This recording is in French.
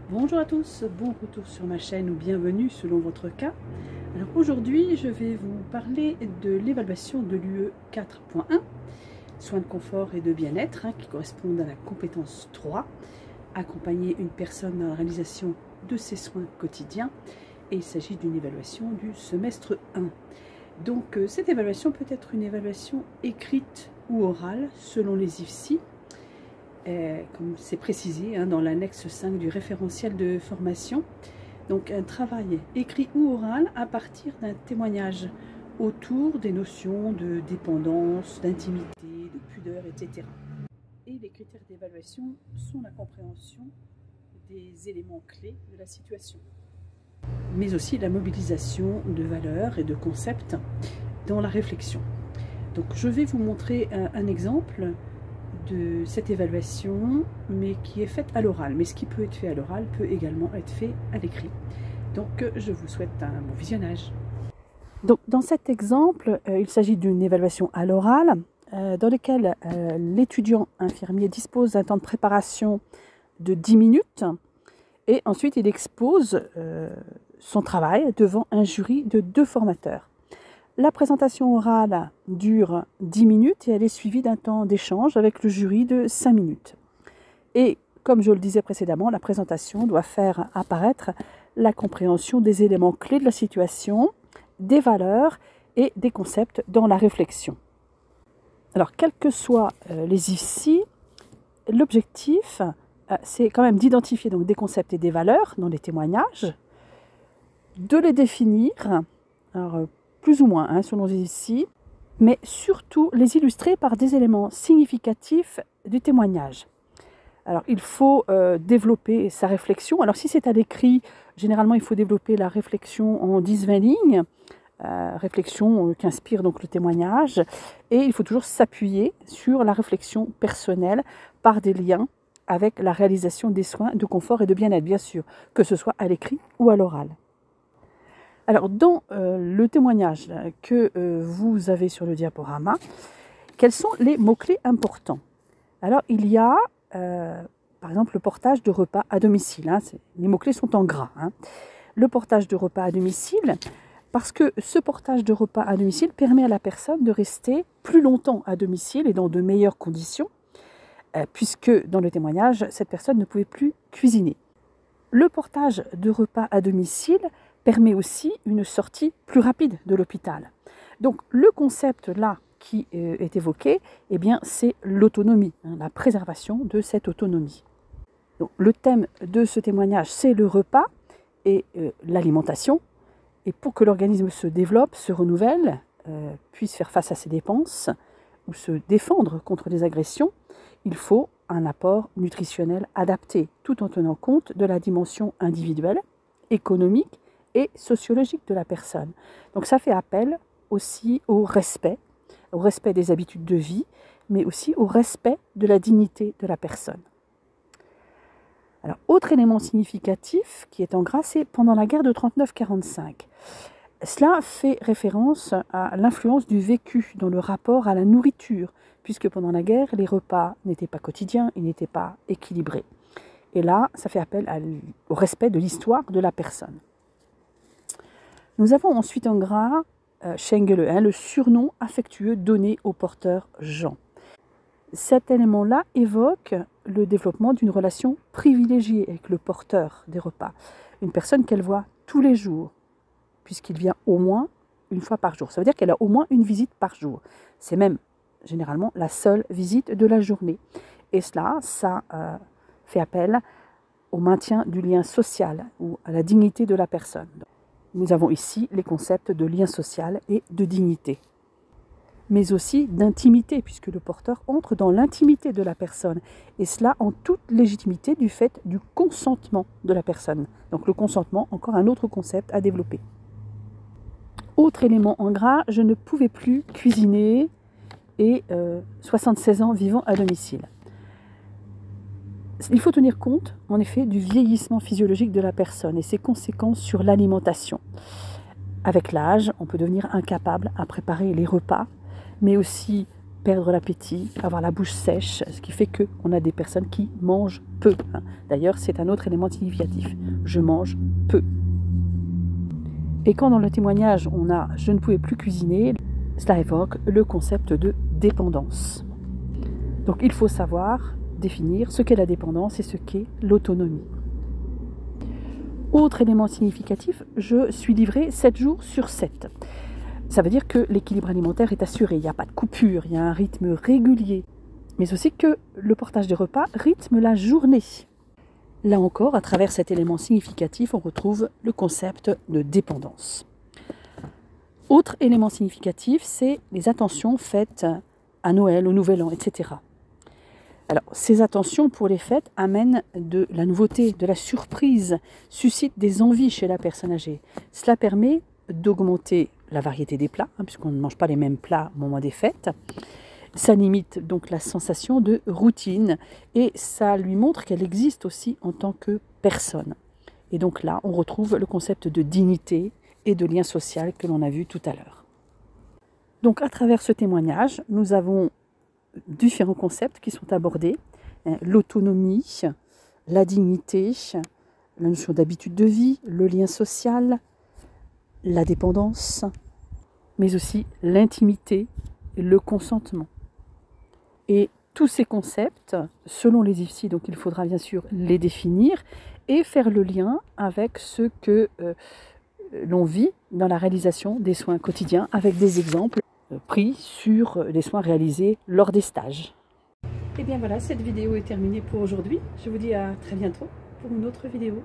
Bonjour à tous, bon retour sur ma chaîne ou bienvenue selon votre cas. Alors aujourd'hui, je vais vous parler de l'évaluation de l'UE 4.1, soins de confort et de bien-être, qui correspondent à la compétence 3, accompagner une personne dans la réalisation de ses soins quotidiens. Et il s'agit d'une évaluation du semestre 1. Donc cette évaluation peut être une évaluation écrite ou orale selon les IFSI. Comme c'est précisé dans l'annexe 5 du référentiel de formation. Donc un travail écrit ou oral à partir d'un témoignage autour des notions de dépendance, d'intimité, de pudeur, etc. Et les critères d'évaluation sont la compréhension des éléments clés de la situation, mais aussi la mobilisation de valeurs et de concepts dans la réflexion. Donc je vais vous montrer un exemple de cette évaluation, mais qui est faite à l'oral. Mais ce qui peut être fait à l'oral peut également être fait à l'écrit. Donc je vous souhaite un bon visionnage. Donc dans cet exemple, il s'agit d'une évaluation à l'oral, dans laquelle l'étudiant infirmier dispose d'un temps de préparation de 10 minutes, et ensuite il expose son travail devant un jury de 2 formateurs. La présentation orale dure 10 minutes et elle est suivie d'un temps d'échange avec le jury de 5 minutes. Et comme je le disais précédemment, la présentation doit faire apparaître la compréhension des éléments clés de la situation, des valeurs et des concepts dans la réflexion. Alors, quels que soient les IFSI, l'objectif, c'est quand même d'identifier donc des concepts et des valeurs dans les témoignages, de les définir, alors, plus ou moins selon les IFSI, mais surtout les illustrer par des éléments significatifs du témoignage. Alors il faut développer sa réflexion. Alors si c'est à l'écrit, généralement il faut développer la réflexion en 10-20 lignes, réflexion qu'inspire donc le témoignage, et il faut toujours s'appuyer sur la réflexion personnelle par des liens avec la réalisation des soins de confort et de bien-être, bien sûr, que ce soit à l'écrit ou à l'oral. Alors, dans le témoignage que vous avez sur le diaporama, quels sont les mots-clés importants? Alors, il y a, par exemple, le portage de repas à domicile. Les mots-clés sont en gras. Le portage de repas à domicile, parce que ce portage de repas à domicile permet à la personne de rester plus longtemps à domicile et dans de meilleures conditions, puisque dans le témoignage, cette personne ne pouvait plus cuisiner. Le portage de repas à domicile permet aussi une sortie plus rapide de l'hôpital. Donc le concept là qui est évoqué, eh bien c'est l'autonomie, la préservation de cette autonomie. Donc, le thème de ce témoignage, c'est le repas et l'alimentation. Et pour que l'organisme se développe, se renouvelle, puisse faire face à ses dépenses ou se défendre contre des agressions, il faut un apport nutritionnel adapté, tout en tenant compte de la dimension individuelle, économique et sociologique de la personne. Donc ça fait appel aussi au respect des habitudes de vie, mais aussi au respect de la dignité de la personne. Alors, autre élément significatif qui est en gras, c'est pendant la guerre de 39-45. Cela fait référence à l'influence du vécu dans le rapport à la nourriture, puisque pendant la guerre, les repas n'étaient pas quotidiens, ils n'étaient pas équilibrés. Et là, ça fait appel au respect de l'histoire de la personne. Nous avons ensuite en gras Schengele, le surnom affectueux donné au porteur Jean. Cet élément-là évoque le développement d'une relation privilégiée avec le porteur des repas, une personne qu'elle voit tous les jours, puisqu'il vient au moins une fois par jour. Ça veut dire qu'elle a au moins une visite par jour. C'est même généralement la seule visite de la journée. Et cela, ça fait appel au maintien du lien social ou à la dignité de la personne. Nous avons ici les concepts de lien social et de dignité, mais aussi d'intimité, puisque le porteur entre dans l'intimité de la personne, et cela en toute légitimité du fait du consentement de la personne. Donc le consentement, encore un autre concept à développer. Autre élément en gras, je ne pouvais plus cuisiner et 76 ans vivant à domicile. Il faut tenir compte, en effet, du vieillissement physiologique de la personne et ses conséquences sur l'alimentation. Avec l'âge, on peut devenir incapable à préparer les repas, mais aussi perdre l'appétit, avoir la bouche sèche, ce qui fait qu'on a des personnes qui mangent peu. D'ailleurs, c'est un autre élément significatif. Je mange peu. Et quand dans le témoignage, on a « je ne pouvais plus cuisiner », cela évoque le concept de dépendance. Donc il faut savoir définir ce qu'est la dépendance et ce qu'est l'autonomie. Autre élément significatif, je suis livrée 7 jours sur 7. Ça veut dire que l'équilibre alimentaire est assuré, il n'y a pas de coupure, il y a un rythme régulier, mais aussi que le portage des repas rythme la journée. Là encore, à travers cet élément significatif, on retrouve le concept de dépendance. Autre élément significatif, c'est les attentions faites à Noël, au Nouvel An, etc. Alors, ces attentions pour les fêtes amènent de la nouveauté, de la surprise, suscitent des envies chez la personne âgée. Cela permet d'augmenter la variété des plats, puisqu'on ne mange pas les mêmes plats au moment des fêtes. Ça limite donc la sensation de routine et ça lui montre qu'elle existe aussi en tant que personne. Et donc là, on retrouve le concept de dignité et de lien social que l'on a vu tout à l'heure. Donc à travers ce témoignage, nous avons différents concepts qui sont abordés. L'autonomie, la dignité, la notion d'habitude de vie, le lien social, la dépendance, mais aussi l'intimité, le consentement. Et tous ces concepts, selon les IFSI, donc il faudra bien sûr les définir et faire le lien avec ce que l'on vit dans la réalisation des soins quotidiens avec des exemples pris sur les soins réalisés lors des stages. Et bien voilà, cette vidéo est terminée pour aujourd'hui. Je vous dis à très bientôt pour une autre vidéo.